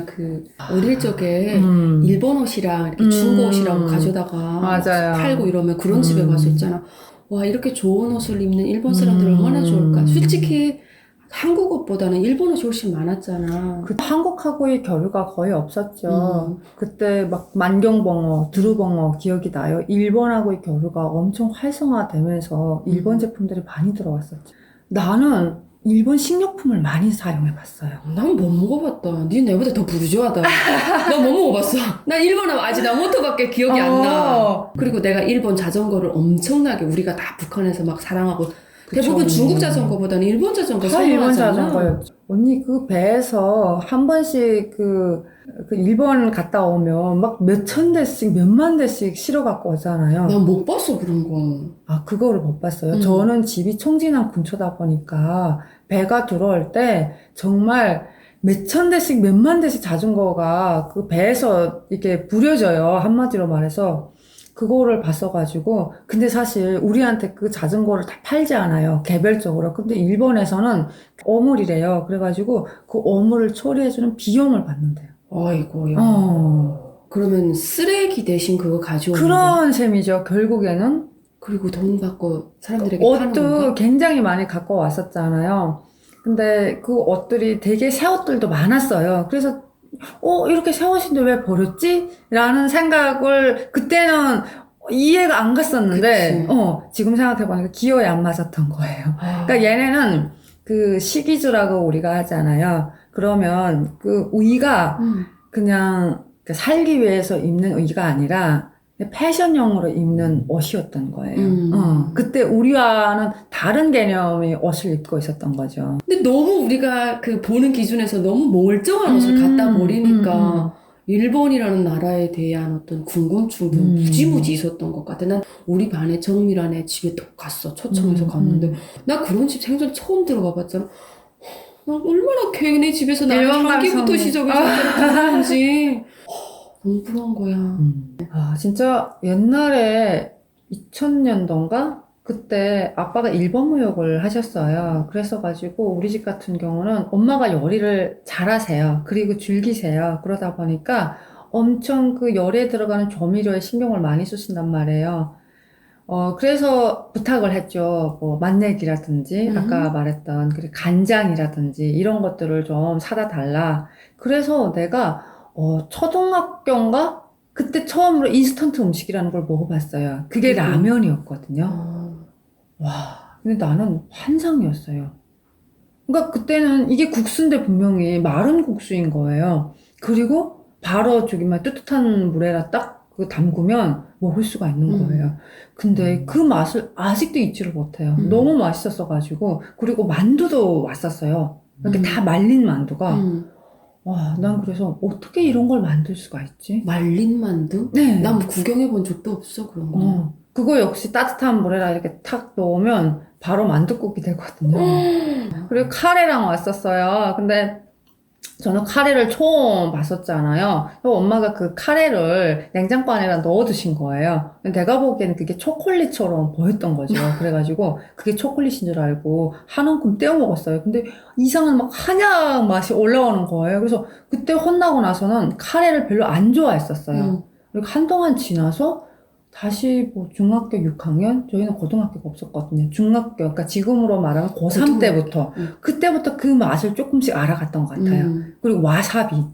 뭐냐 어릴 적에 일본 옷이랑 이렇게 음. 중고 옷이라고 가져다가 맞아요. 팔고 이러면 그런 집에 가서 있잖아. 와, 이렇게 좋은 옷을 입는 일본 사람들 얼마나 좋을까. 솔직히 한국 옷보다는 일본 옷이 훨씬 많았잖아. 한국하고의 교류가 거의 없었죠. 그때 막 만경벙어, 두루벙어 기억이 나요. 일본하고의 교류가 엄청 활성화되면서 일본 제품들이 많이 들어왔었죠. 나는 일본 식료품을 많이 사용해봤어요. 난 못 먹어봤다. 니 내보다 더 부르주하다. 나 못 먹어봤어. 난 일본은 아지나모토밖에 기억이 안 나. 그리고 내가 일본 자전거를 엄청나게 우리가 다 북한에서 막 사랑하고 대부분 중국 자전거보다는 일본 자전거 다 일본 사용하잖아. 자전거였죠. 언니 그 배에서 한 번씩 그 일본 갔다 오면 막 몇천 대씩 몇만 대씩 실어 갖고 오잖아요. 난 못 봤어 그런 거. 아, 그거를 못 봤어요. 저는 집이 청진항 근처다 보니까 배가 들어올 때 정말 몇천 대씩 몇만 대씩 자전거가 그 배에서 이렇게 부려져요. 한마디로 말해서. 그거를 봤어가지고. 근데 사실 우리한테 그 자전거를 다 팔지 않아요. 개별적으로. 근데 일본에서는 어물이래요. 그래가지고 그 어물을 처리해주는 비용을 받는데요. 아이고야. 어. 그러면 쓰레기 대신 그거 가져오는 거. 그런 셈이죠. 결국에는. 그리고 돈 받고 사람들에게 파는 옷도 건가? 굉장히 많이 갖고 왔었잖아요. 근데 그 옷들이 되게 새 옷들도 많았어요. 그래서 이렇게 새 옷인데 왜 버렸지? 라는 생각을 그때는 이해가 안 갔었는데 그치. 지금 생각해보니까 기어에 안 맞았던 거예요. 그러니까 얘네는 그 식이주라고 우리가 하잖아요. 그러면 그 의가 그냥 살기 위해서 입는 의가 아니라 패션용으로 입는 옷이었던 거예요. 그때 우리와는 다른 개념의 옷을 입고 있었던 거죠. 근데 너무 우리가 그 보는 기준에서 너무 멀쩡한 옷을 갖다 버리니까 일본이라는 나라에 대한 어떤 궁금증도 무지무지 있었던 것 같아. 난 우리 반에 정밀한애 집에 딱 갔어. 초청해서 갔는데 나 그런 집 생전 처음 들어가 봤잖아. 나 얼마나 걔네 집에서 나는 일본 향기부터 감성. 시작해서 그런지 너무 부러운 거야. 아, 진짜 옛날에 2000년도인가? 그때 아빠가 일본 무역을 하셨어요. 그래서가지고 우리 집 같은 경우는 엄마가 요리를 잘하세요. 그리고 즐기세요. 그러다 보니까 엄청 그 요리에 들어가는 조미료에 신경을 많이 쓰신단 말이에요. 그래서 부탁을 했죠. 뭐, 맛내기라든지, 아까 말했던, 그 간장이라든지, 이런 것들을 좀 사다 달라. 그래서 내가, 초등학교인가? 그때 처음으로 인스턴트 음식이라는 걸 먹어봤어요. 그게 라면이었거든요. 와, 근데 나는 환상이었어요. 그러니까 그때는 이게 국수인데 분명히 마른 국수인 거예요. 그리고 바로 저기만 뜨뜻한 물에다 딱 그 담그면 먹을 수가 있는 거예요. 근데 그 맛을 아직도 잊지를 못해요. 너무 맛있었어가지고. 그리고 만두도 왔었어요. 이렇게 다 말린 만두가. 와, 난 그래서 어떻게 이런 걸 만들 수가 있지? 말린 만두? 네. 난 구경해 본 적도 없어 그런 거. 그거 역시 따뜻한 물에다 이렇게 탁 넣으면 바로 만둣국이 되거든요. 그리고 카레랑 왔었어요. 근데 저는 카레를 처음 봤었잖아요. 엄마가 그 카레를 냉장고 안에다 넣어 두신 거예요. 내가 보기에는 그게 초콜릿처럼 보였던 거죠. 그래가지고 그게 초콜릿인 줄 알고 한 움큼 떼어 먹었어요. 근데 이상한 막 한약 맛이 올라오는 거예요. 그래서 그때 혼나고 나서는 카레를 별로 안 좋아했었어요. 그리고 한동안 지나서 다시 뭐 중학교 6학년? 저희는 고등학교가 없었거든요. 중학교, 그러니까 지금으로 말하면 고3 때부터. 그때부터 그 맛을 조금씩 알아갔던 것 같아요. 그리고 와사비.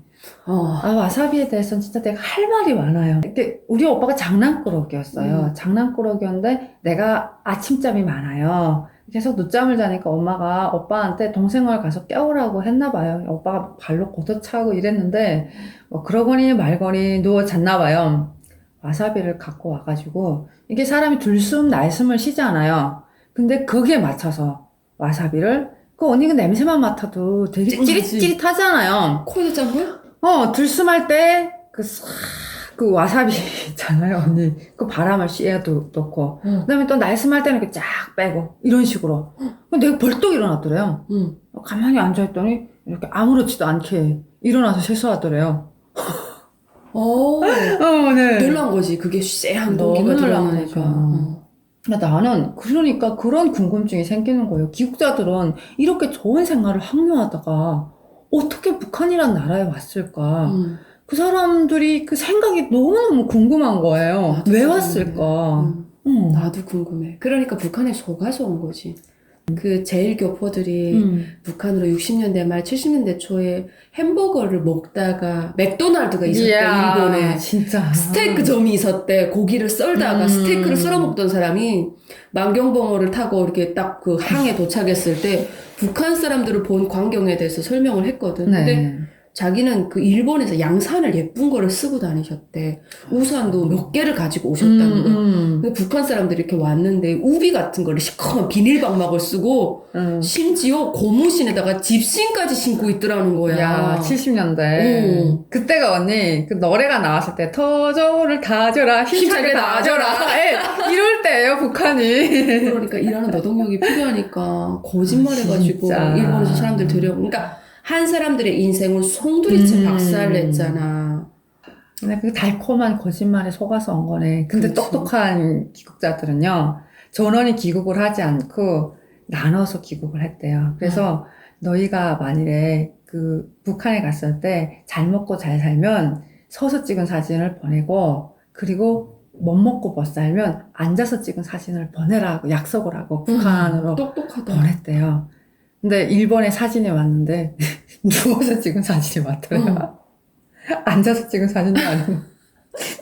와사비에 대해서는 진짜 내가 할 말이 많아요. 이렇게 우리 오빠가 장난꾸러기였어요. 장난꾸러기였는데 내가 아침잠이 많아요. 계속 늦잠을 자니까 엄마가 오빠한테 동생을 가서 깨우라고 했나 봐요. 오빠가 발로 걷어차고 이랬는데 뭐 그러거니 말거니 누워 잤나 봐요. 와사비를 갖고 와가지고 이게 사람이 들숨 날숨을 쉬잖아요. 근데 거기에 맞춰서 와사비를 그 언니가 냄새만 맡아도 되게 찌릿찌릿하잖아요. 코에다 짠 거야? 들숨할 때 그 와사비 있잖아요, 언니. 그 바람을 쐬어 넣고 그다음에 또 날숨할 때는 이렇게 쫙 빼고 이런 식으로. 내가 벌떡 일어났더래요. 가만히 앉아있더니 이렇게 아무렇지도 않게 일어나서 세수하더래요. 네. 놀란 거지. 그게 쎄한 너무 공기가 놀란 들어가니까. 근데 나는 그러니까 그런 궁금증이 생기는 거예요. 기국자들은 이렇게 좋은 생활을 항료하다가 어떻게 북한이란 나라에 왔을까? 음. 그 사람들이 그 생각이 너무너무 궁금한 거예요. 나도 왜 궁금해. 왔을까? 나도 궁금해. 그러니까 북한에 속아서 온 거지. 그 제일 교포들이 북한으로 60년대 말 70년대 초에 햄버거를 먹다가 맥도날드가 있었대, 이야, 일본에. 진짜. 스테이크점이 있었대. 고기를 썰다가 스테이크를 썰어 먹던 사람이 만경봉어를 타고 이렇게 딱 그 항에 도착했을 때 북한 사람들을 본 광경에 대해서 설명을 했거든. 네. 근데 자기는 그 일본에서 양산을 예쁜 거를 쓰고 다니셨대. 우산도 몇 개를 가지고 오셨다는 거야. 근데 북한 사람들이 이렇게 왔는데 우비 같은 거를 시커먼 비닐방막을 쓰고 심지어 고무신에다가 집신까지 신고 있더라는 거야. 야, 70년대. 그때가 언니, 그 노래가 나왔을 때, 터저를 다져라, 힘차게 다져라. 예, 이럴 때예요, 북한이. 그러니까 일하는 노동력이 필요하니까 거짓말해가지고 진짜. 일본에서 사람들 데려오고. 그러니까 한 사람들의 인생을 송두리째 박살냈잖아. 근데 그 달콤한 거짓말에 속아서 온 거네. 근데 그렇지. 똑똑한 귀국자들은요, 전원이 귀국을 하지 않고 나눠서 귀국을 했대요. 그래서 너희가 만일에 그 북한에 갔을 때 잘 먹고 잘 살면 서서 찍은 사진을 보내고, 그리고 못 먹고 못 살면 앉아서 찍은 사진을 보내라고 약속을 하고 북한으로 똑똑하다. 보냈대요. 근데 일본에 사진이 왔는데 누워서 찍은 사진이 왔더래요. 앉아서 찍은 사진이 아니고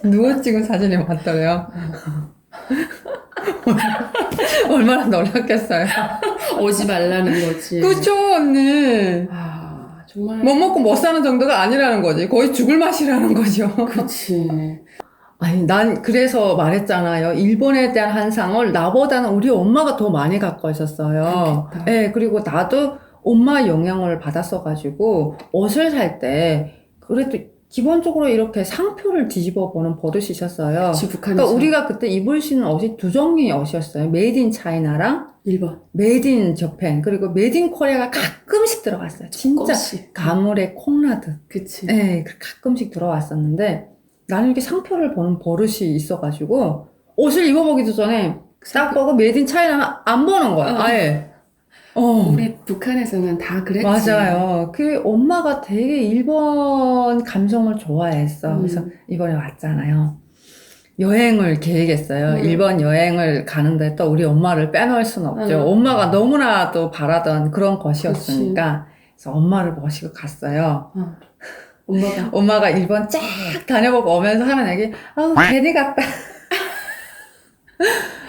누워 찍은 사진이 왔더래요. 얼마나 놀랐겠어요. 오지 말라는 거지. 그쵸, 언니. 아, 정말. 못 먹고 못 사는 정도가 아니라는 거지. 거의 죽을 맛이라는 거죠. 그치. 아니, 난 그래서 말했잖아요. 일본에 대한 한상을 나보다는 우리 엄마가 더 많이 갖고 있었어요. 그렇겠다. 네, 그리고 나도 엄마 영향을 받았어가지고 옷을 살 때 그래도 기본적으로 이렇게 상표를 뒤집어 보는 버릇이 있었어요. 그치, 북한에서. 그러니까 우리가 그때 입을 수 있는 옷이 두 종류의 옷이었어요. 메이드 인 차이나랑 1번. 메이드 인 저팬, 그리고 메이드 인 코리아가 가끔씩 들어갔어요. 진짜 조금씩. 가물에 콩나듯. 그치. 네, 가끔씩 들어왔었는데 나는 이렇게 상표를 보는 버릇이 있어가지고 옷을 입어보기도 전에 딱 보고 메이드 인 차이나 안 보는 거야. 아예. 우리 북한에서는 다 그랬지. 맞아요. 그 엄마가 되게 일본 감성을 좋아했어. 그래서 이번에 왔잖아요. 여행을 계획했어요. 일본 여행을 가는데 또 우리 엄마를 빼놓을 순 없죠. 엄마가 너무나도 바라던 그런 곳이었으니까. 그래서 엄마를 모시고 갔어요. 엄마가 일본 쫙 다녀보고 오면서 하는 얘기, 아우, 괜히 갔다.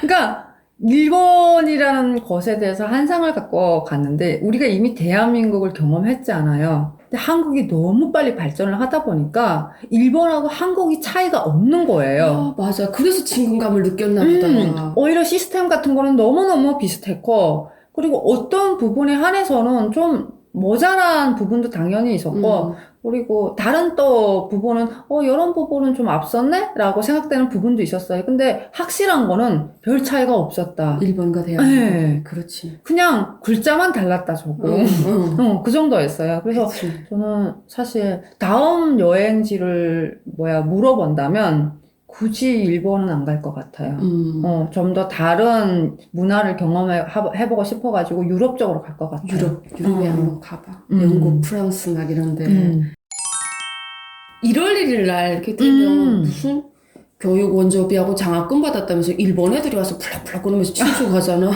그러니까, 일본이라는 곳에 대해서 한상을 갖고 갔는데, 우리가 이미 대한민국을 경험했잖아요. 근데 한국이 너무 빨리 발전을 하다 보니까, 일본하고 한국이 차이가 없는 거예요. 아, 맞아. 그래서 친근감을 느꼈나 보다. 오히려 시스템 같은 거는 너무너무 비슷했고, 그리고 어떤 부분에 한해서는 좀 모자란 부분도 당연히 있었고, 그리고 다른 또 부분은 이런 부분은 좀 앞섰네? 라고 생각되는 부분도 있었어요. 근데 확실한 거는 별 차이가 없었다. 일본과 대한민국. 네. 그렇지. 그냥 글자만 달랐다 저거. 그 정도였어요. 그래서 그치. 저는 사실 다음 여행지를 물어본다면 굳이 일본은 안 갈 것 같아요. 좀 더 다른 문화를 경험해보고 싶어가지고 유럽 쪽으로 갈 것 같아요. 유럽에 한번 가봐. 영국, 프랑스 막 이런데. 1월 1일 날 이렇게 되면 무슨 교육 원조비하고 장학금 받았다면서 일본 애들이 와서 풀락풀락 거리면서 춤추고 가잖아.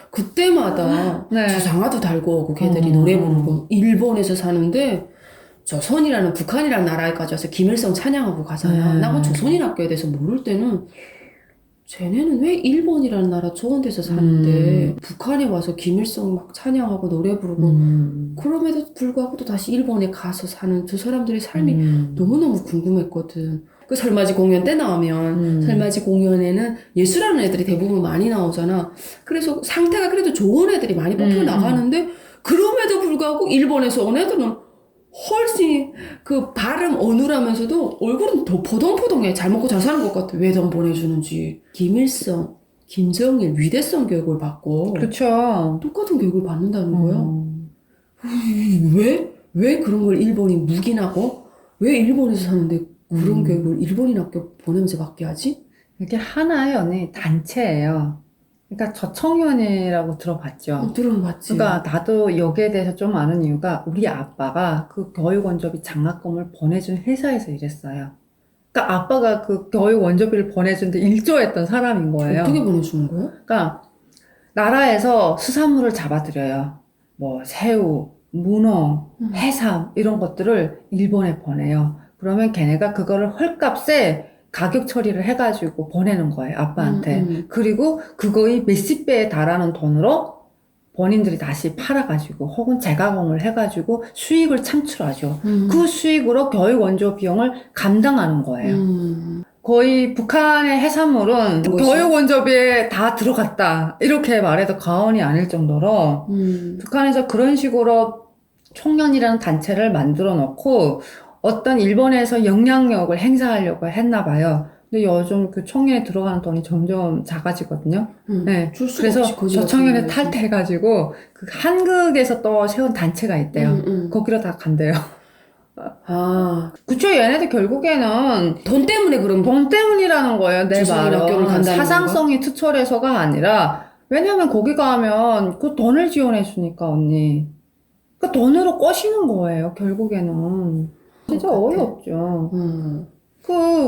그때마다 네. 주장화도 달고 오고 걔들이 노래 부르고 일본에서 사는데 조선이라는 북한이라는 나라에까지 와서 김일성 찬양하고 가잖아. 나가 조선인 학교에 대해서 모를 때는 쟤네는 왜 일본이라는 나라 좋은 데서 사는데 북한에 와서 김일성 막 찬양하고 노래 부르고 그럼에도 불구하고 또 다시 일본에 가서 사는 저 사람들의 삶이 너무너무 궁금했거든. 그 설맞이 공연 때 나오면 설맞이 공연에는 예술하는 애들이 대부분 많이 나오잖아. 그래서 상태가 그래도 좋은 애들이 많이 뽑혀 나가는데 그럼에도 불구하고 일본에서 온 애들은 훨씬 그 발음 어눌하면서도 얼굴은 더 포동포동해. 잘 먹고 잘 사는 것 같아. 왜 돈 보내주는지. 김일성, 김정일 위대성 교육을 받고 그렇죠. 똑같은 교육을 받는다는 거야. 왜 그런 걸 일본이 묵인하고 왜 일본에서 사는데 그런 교육을 일본인 학교 보내면서 받게 하지? 이게 하나의 단체예요. 그러니까 저청년이라고 들어봤죠. 들어봤지. 그러니까 나도 여기에 대해서 좀 아는 이유가 우리 아빠가 그 교육원조비 장학금을 보내준 회사에서 일했어요. 그러니까 아빠가 그 교육원조비를 보내준데 일조했던 사람인 거예요. 어떻게 보내주는 거야? 그러니까 나라에서 수산물을 잡아들여요. 뭐 새우, 문어, 해삼 이런 것들을 일본에 보내요. 그러면 걔네가 그거를 헐값에 가격 처리를 해가지고 보내는 거예요, 아빠한테. 그리고 그거의 몇십 배에 달하는 돈으로 본인들이 다시 팔아가지고 혹은 재가공을 해가지고 수익을 창출하죠. 그 수익으로 교육 원조 비용을 감당하는 거예요. 거의 북한의 해산물은 뭐지? 교육 원조비에 다 들어갔다. 이렇게 말해도 과언이 아닐 정도로 북한에서 그런 식으로 총련이라는 단체를 만들어 놓고 어떤 일본에서 영향력을 행사하려고 했나 봐요. 근데 요즘 그 총련에 들어가는 돈이 점점 작아지거든요. 네. 줄 수가 그래서 없이 거지 저 같은 청년에 거지. 탈퇴해가지고 그 한국에서 또 세운 단체가 있대요. 거기로 다 간대요. 아, 그쵸, 얘네들 결국에는 돈 때문에 그런 돈 때문이라는 거예요, 내 조선인 학교를 말은. 간다는 사상성이 투철해서가 아니라, 왜냐면 거기 가면 그 돈을 지원해주니까, 언니. 그 돈으로 꼬시는 거예요, 결국에는. 진짜 것 같아. 어이없죠.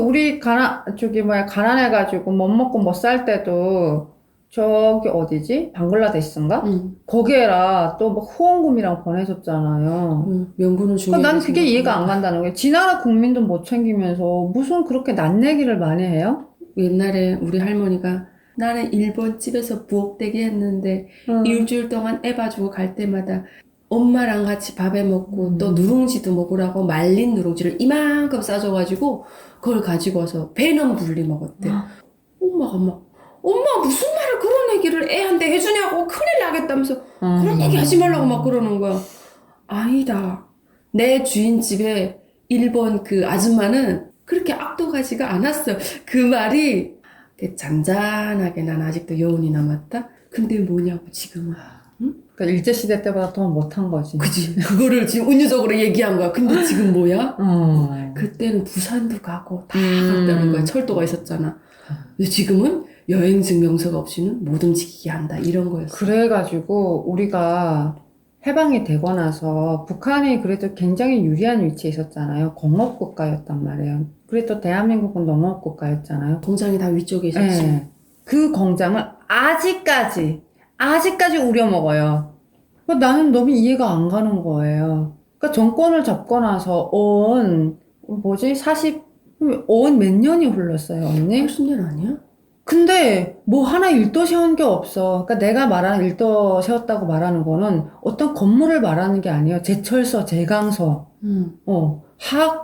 우리 가난해가지고 못 먹고 못 살 때도, 저기 어디지? 방글라데시인가? 거기에라 또 막 후원금이랑 보내줬잖아요. 명분을 중요하게 난 그게 이해가 안 생각합니다. 간다는 거예요. 지 나라 국민도 못 챙기면서 무슨 그렇게 난 얘기를 많이 해요? 옛날에 우리 할머니가 나는 일본 집에서 부엌대기 했는데 일주일 동안 애 봐주고 갈 때마다 엄마랑 같이 밥해 먹고 또 누룽지도 먹으라고 말린 누룽지를 이만큼 싸줘가지고 그걸 가지고 와서 배는 불리 먹었대. 엄마가 막 엄마 무슨 말을 그런 얘기를 애한테 해주냐고 큰일 나겠다면서 그런 얘기 하지 말라고 막 그러는 거야. 아니다. 내 주인 집에 일본 그 아줌마는 그렇게 악독하지가 않았어. 그 말이 잔잔하게 난 아직도 여운이 남았다. 근데 뭐냐고 지금은. 그러니까 일제시대 때보다 더 못한 거지. 그지. 그거를 지금 은유적으로 얘기한 거야. 근데 지금 뭐야? 어. 그때는 부산도 가고 다 갔다는 거야. 철도가 있었잖아. 근데 지금은 여행 증명서가 없이는 못 움직이게 한다. 이런 거였어. 그래가지고 우리가 해방이 되고 나서 북한이 그래도 굉장히 유리한 위치에 있었잖아요. 공업국가였단 말이에요. 그래도 대한민국은 농업국가였잖아요. 공장이 다 위쪽에 있었지. 네. 그 공장을 아직까지 우려먹어요. 나는 너무 이해가 안 가는 거예요. 그러니까 정권을 잡고 나서 몇 년이 흘렀어요, 언니? 80년 아니야? 근데 뭐 하나 일도 세운 게 없어. 그러니까 내가 말하는 일도 세웠다고 말하는 거는 어떤 건물을 말하는 게 아니에요. 제철소, 제강소,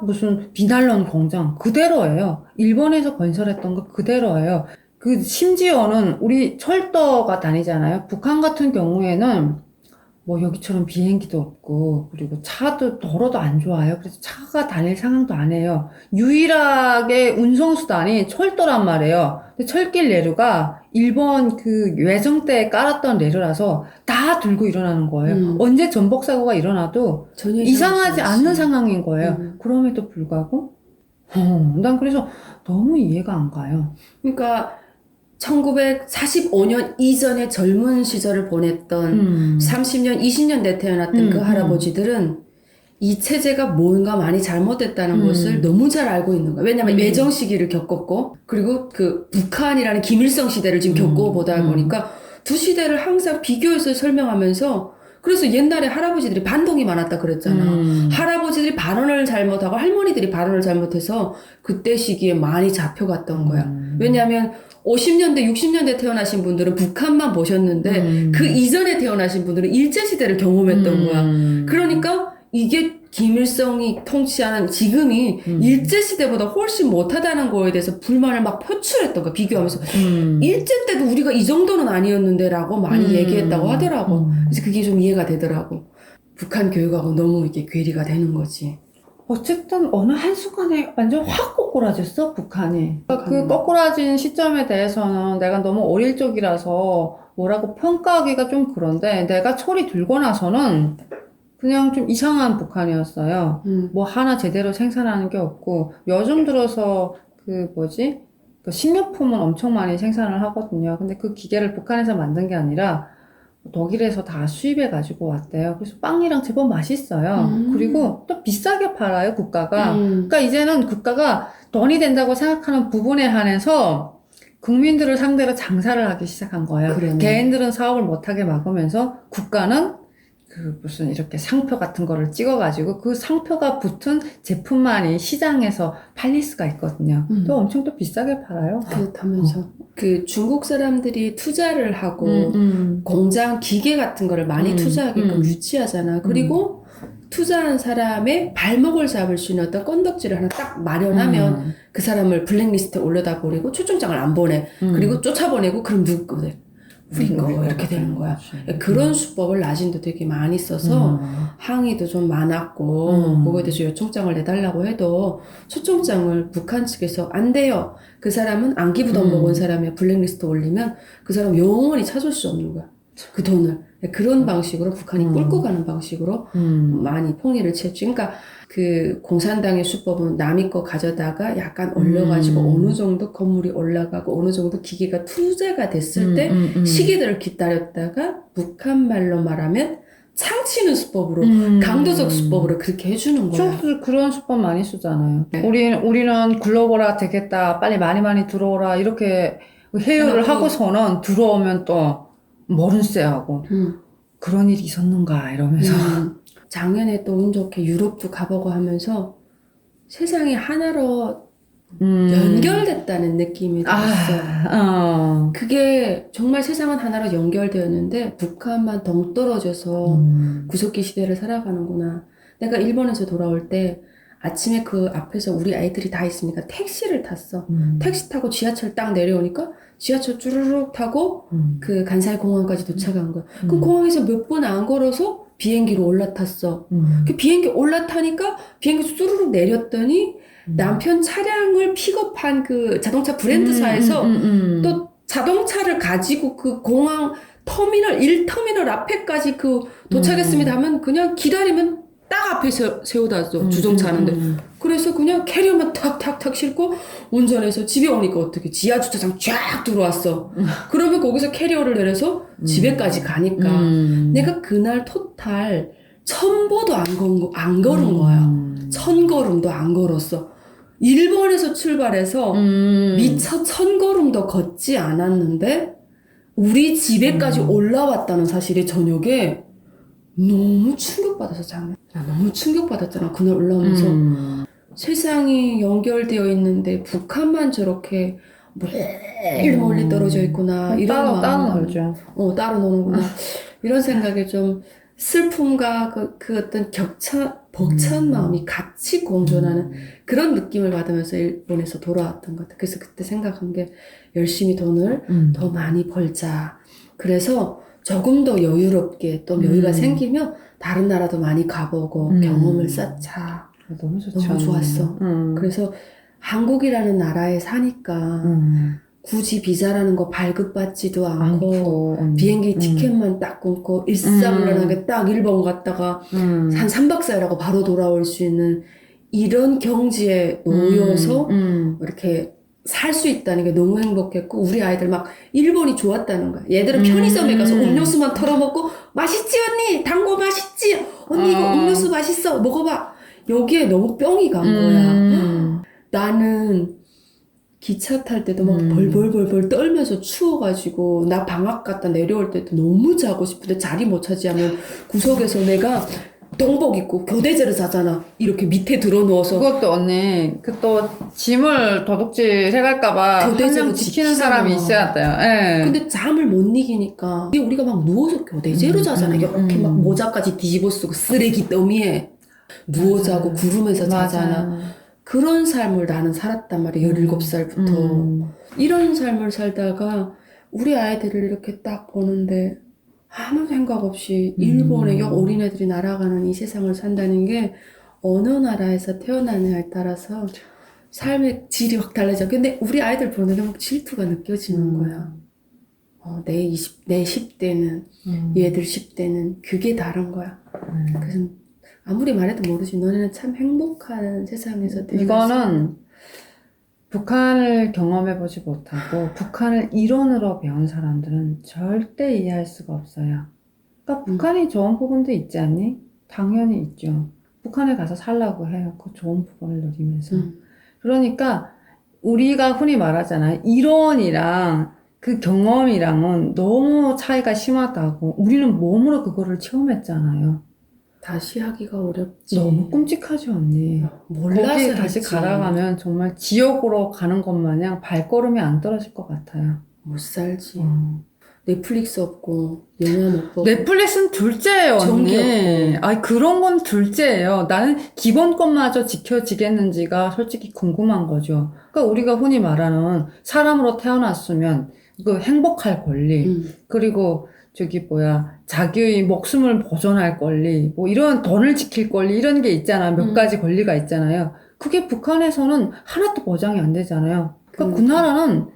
무슨 비날론 공장 그대로예요. 일본에서 건설했던 거 그대로예요. 그 심지어는 우리 철도가 다니잖아요. 북한 같은 경우에는 뭐 여기처럼 비행기도 없고 그리고 차도 도로도 안 좋아요. 그래서 차가 다닐 상황도 안 해요. 유일하게 운송수단이 철도란 말이에요. 근데 철길 레루가 일본 그 외정 때 깔았던 레루라서 다 들고 일어나는 거예요. 언제 전복 사고가 일어나도 전혀 이상하지 않는 않지. 상황인 거예요. 그럼에도 불구하고 난 그래서 너무 이해가 안 가요. 그러니까 1945년 이전에 젊은 시절을 보냈던 30년, 20년대 태어났던 그 할아버지들은 이 체제가 뭔가 많이 잘못됐다는 것을 너무 잘 알고 있는 거예요. 왜냐면 외정 시기를 겪었고, 그리고 그 북한이라는 김일성 시대를 지금 겪어보다 보니까 두 시대를 항상 비교해서 설명하면서 그래서 옛날에 할아버지들이 반동이 많았다 그랬잖아. 할아버지들이 발언을 잘못하고 할머니들이 발언을 잘못해서 그때 시기에 많이 잡혀갔던 거야. 왜냐하면 50년대, 60년대 태어나신 분들은 북한만 보셨는데 그 이전에 태어나신 분들은 일제시대를 경험했던 거야. 그러니까 이게 김일성이 통치하는 지금이 일제시대보다 훨씬 못하다는 거에 대해서 불만을 막 표출했던 거야. 비교하면서. 일제 때도 우리가 이 정도는 아니었는데 라고 많이 얘기했다고 하더라고. 그래서 그게 좀 이해가 되더라고. 북한 교육하고 너무 이게 괴리가 되는 거지. 어쨌든 어느 한순간에 완전 확 꼬꾸라졌어, 북한이. 그 꼬꾸라진 시점에 대해서는 내가 너무 어릴 적이라서 뭐라고 평가하기가 좀 그런데 내가 철이 들고 나서는 그냥 좀 이상한 북한이었어요. 뭐 하나 제대로 생산하는 게 없고 요즘 들어서 그 식료품은 엄청 많이 생산을 하거든요. 근데 그 기계를 북한에서 만든 게 아니라 독일에서 다 수입해 가지고 왔대요. 그래서 빵이랑 제법 맛있어요. 그리고 또 비싸게 팔아요, 국가가. 그러니까 이제는 국가가 돈이 된다고 생각하는 부분에 한해서 국민들을 상대로 장사를 하기 시작한 거예요. 그러네. 개인들은 사업을 못하게 막으면서 국가는 그 무슨 이렇게 상표 같은 거를 찍어가지고 그 상표가 붙은 제품만이 시장에서 팔릴 수가 있거든요. 또 엄청 또 비싸게 팔아요. 그렇다면서 그 중국 사람들이 투자를 하고 공장 기계 같은 거를 많이 투자하게끔 유치하잖아. 그리고 투자한 사람의 발목을 잡을 수 있는 어떤 건덕지를 하나 딱 마련하면 그 사람을 블랙리스트에 올려다 버리고 초청장을 안 보내. 그리고 쫓아보내고 그럼 누구 거래? 우리 거 이렇게 되는 거야. 그런 수법을 나진도 되게 많이 써서 항의도 좀 많았고 그거에 대해서 요청장을 내달라고 해도 초청장을 북한 측에서 안 돼요. 그 사람은 안기부돈 먹은 사람이 블랙리스트 올리면 그 사람 영원히 찾을 수 없는 거야. 그 돈을. 그런 방식으로 북한이 끌고 가는 방식으로 많이 폭리를 취했지. 그러니까 그 공산당의 수법은 남의 거 가져다가 약간 올려가지고 어느 정도 건물이 올라가고 어느 정도 기계가 투자가 됐을 때 시기들을 기다렸다가 북한 말로 말하면 창치는 수법으로 강도적 수법으로 그렇게 해주는 거야. 중국도 그런 수법 많이 쓰잖아요. 네. 우리는 글로벌화 되겠다. 빨리 많이 들어오라. 이렇게 회유를 하고서는 들어오면 또 머른쎄하고 그런 일이 있었는가 이러면서 작년에 또 운 좋게 유럽도 가보고 하면서 세상이 하나로 연결됐다는 느낌이 들었어. 그게 정말 세상은 하나로 연결되었는데 북한만 동떨어져서 구석기 시대를 살아가는구나. 내가 일본에서 돌아올 때 아침에 그 앞에서 우리 아이들이 다 있으니까 택시를 탔어. 택시 타고 지하철 딱 내려오니까 지하철 쭈르륵 타고 그 간사이 공항까지 도착한 거야. 그 공항에서 몇 분 안 걸어서 비행기로 올라탔어. 그 비행기 올라타니까 비행기 쭈르륵 내렸더니 남편 차량을 픽업한 그 자동차 브랜드사에서 또 자동차를 가지고 그 공항 터미널 1터미널 앞에까지 그 도착했습니다 하면 그냥 기다리면 딱 앞에 세우다 줘. 주정차 하는데. 그래서 그냥 캐리어만 탁탁탁 싣고 운전해서 집에 오니까 어떻게 지하 주차장 쫙 들어왔어. 그러면 거기서 캐리어를 내려서 집에까지 가니까 내가 그날 토탈 1000보도 안 걸은 거야. 1000걸음도 안 걸었어. 일본에서 출발해서 미처 1000걸음도 걷지 않았는데 우리 집에까지 올라왔다는 사실에 저녁에 너무 충격받아서 너무 충격받았잖아. 그날 올라오면서 세상이 연결되어 있는데 북한만 저렇게 멀리 떨어져 있구나. 이런 따로 놀죠. 따로 노는구나. 이런 생각에 좀 슬픔과 그 어떤 벅찬 마음이 같이 공존하는 그런 느낌을 받으면서 일본에서 돌아왔던 것 같아. 그래서 그때 생각한 게 열심히 돈을 더 많이 벌자. 그래서 조금 더 여유롭게 또 여유가 생기면 다른 나라도 많이 가보고 경험을 쌓자. 너무 좋죠. 너무 좋았어. 그래서 한국이라는 나라에 사니까 굳이 비자라는 거 발급받지도 않고 비행기 티켓만 딱 끊고 일사불란하게 딱 일본 갔다가 한 3박 4일하고 바로 돌아올 수 있는 이런 경지에 놓여서 이렇게 살 수 있다는 게 너무 행복했고 우리 아이들 막 일본이 좋았다는 거야. 얘들은 편의점에 가서 음료수만 털어먹고 맛있지 언니? 단거 맛있지? 언니 이거 음료수 맛있어 먹어봐. 여기에 너무 뿅이 간 거야. 나는 기차 탈 때도 막 벌벌벌벌 떨면서 추워가지고 나 방학 갔다 내려올 때도 너무 자고 싶은데 자리 못 차지하면 구석에서 내가 똥복 입고 교대제를 자잖아. 이렇게 밑에 들어누워서. 그것도 언니 그 또 짐을 도둑질 해갈까봐 교대제로 한명 지키는 사람이 있어야 돼요. 예. 근데 잠을 못 이기니까 우리가 막 누워서 교대제로 자잖아. 이렇게 막 모자까지 뒤집어 쓰고 쓰레기 더미에 누워 자고 구르면서 자잖아. 그런 삶을 나는 살았단 말이야. 17살부터. 이런 삶을 살다가 우리 아이들을 이렇게 딱 보는데 아무 생각 없이 일본에 어린애들이 날아가는 이 세상을 산다는 게 어느 나라에서 태어나느냐에 따라서 삶의 질이 확 달라져. 근데 우리 아이들 보는데 막 질투가 느껴지는 거야. 내 10대는 얘들 10대는 그게 다른 거야. 그래서 아무리 말해도 모르지. 너네는 참 행복한 세상에서 태어났어. 이거는 북한을 경험해보지 못하고 북한을 이론으로 배운 사람들은 절대 이해할 수가 없어요. 그러니까 북한이 좋은 부분도 있지 않니? 당연히 있죠. 북한에 가서 살라고 해요. 그 좋은 부분을 누리면서. 그러니까 우리가 흔히 말하잖아요. 이론이랑 그 경험이랑은 너무 차이가 심하다고. 우리는 몸으로 그거를 체험했잖아요. 다시 하기가 어렵지. 너무 끔찍하죠, 언니. 몰라서 거기 다시 했지. 가라가면 정말 지옥으로 가는 것 마냥 발걸음이 안 떨어질 것 같아요. 못 살지. 어. 넷플릭스 없고 영화 못 보고. 넷플릭스는 둘째예요, 정기 언니. 없고. 아니, 그런 건 둘째예요. 나는 기본권마저 지켜지겠는지가 솔직히 궁금한 거죠. 그러니까 우리가 흔히 말하는 사람으로 태어났으면 그 행복할 권리, 그리고 자기의 목숨을 보존할 권리, 뭐 이런 돈을 지킬 권리, 이런 게 있잖아. 몇 가지 권리가 있잖아요. 그게 북한에서는 하나도 보장이 안 되잖아요. 그러니까 그 나라는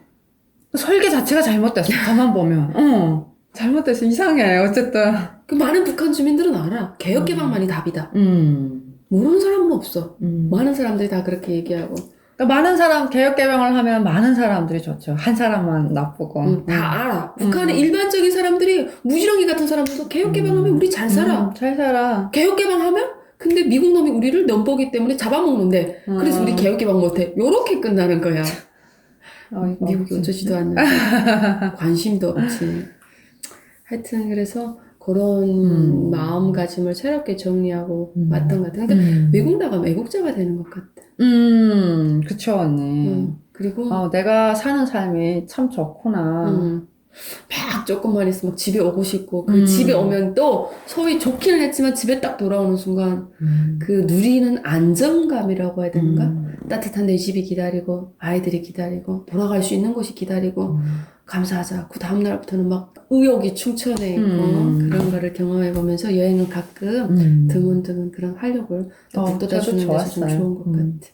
설계 자체가 잘못됐어. 가만 보면. 잘못돼서 이상해. 어쨌든. 그 많은 북한 주민들은 알아. 개혁개방만이 답이다. 음. 모르는 사람은 없어. 음. 많은 사람들이 다 그렇게 얘기하고. 그러니까 많은 사람, 개혁개방을 하면 많은 사람들이 좋죠. 한 사람만 나쁘고. 다 알아. 북한의 일반적인 사람들이 무지렁이 같은 사람들도 개혁개방하면 우리 잘 살아. 잘 살아. 개혁개방하면 근데 미국 놈이 우리를 넘보기 때문에 잡아먹는데 그래서 우리 개혁개방 못해. 요렇게 끝나는 거야. 미국이 어쩌지도 않는데 관심도 없지. 하여튼 그래서 그런 마음가짐을 새롭게 정리하고 왔던 것 같아. 근데 외국 나가면 애국자가 되는 것 같아. 그쵸, 언니. 그리고 내가 사는 삶이 참 좋구나. 막 조금만 있으면 막 집에 오고 싶고 그 집에 오면 또 소위 좋기는 했지만 집에 딱 돌아오는 순간 그 누리는 안정감이라고 해야 되는가? 따뜻한 내 집이 기다리고 아이들이 기다리고 돌아갈 수 있는 곳이 기다리고 감사하자. 그 다음날부터는 막 의욕이 충천해 있고 그런 거를 경험해 보면서 여행은 가끔 드문드문 그런 활력을 북돋아 주는 데서 좀 좋은 것 같아.